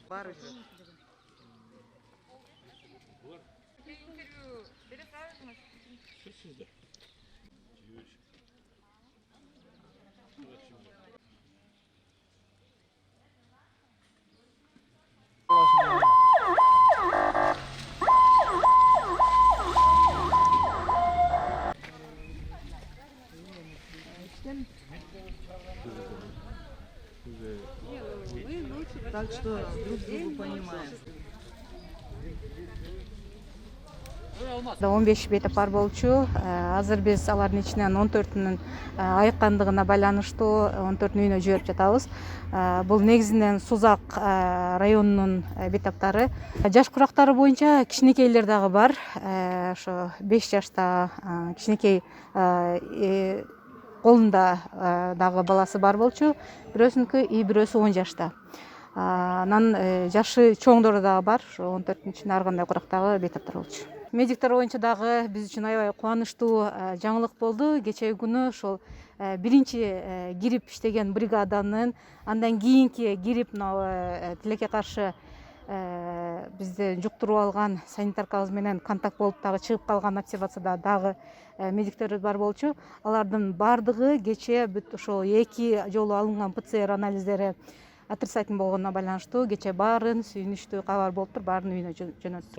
Var уже. Интервью бере саласыңыз. Sizde. Так что друг друга понимаем. 15 бетапар болчу. Азыр биз алардын ичинен 14-үнүн айыккандыгына байланыштуу 14 үйүнө жиберип жатабыз. Бул негизинен Сузак районунун бетаптары. Жаш курактары боюнча кичинекейлер дагы бар. Ошо 5 жашта кичинекей колунда дагы баласы бар болчу. Бирөөсүнүкү и бирөөсү 10 жашта. Анан жашы чоңдору дагы бар. Ошо 14-нүн ичинде ар кандай курактагы бетаптар болчу. Медиктер боюнча дагы биз үчүн аябай кубанычтуу жаңылык болду. Кечеги күнү ошол биринчи кирип иштеген бригаданын андан кийинки кирип тилекке каршы бизди жуктуруп алган санитаркабыз менен контакт болуп дагы чыгып калган обсервацияда дагы медиктер бар болчу. Алардын бардыгы кече бүт ошол 2 жолу алынган ПЦР анализдери отрицательный болгонуна байланыштуу кече баарын сүйүнүчтүү кабар болуптур, баарын үйүнө жөнөттүк.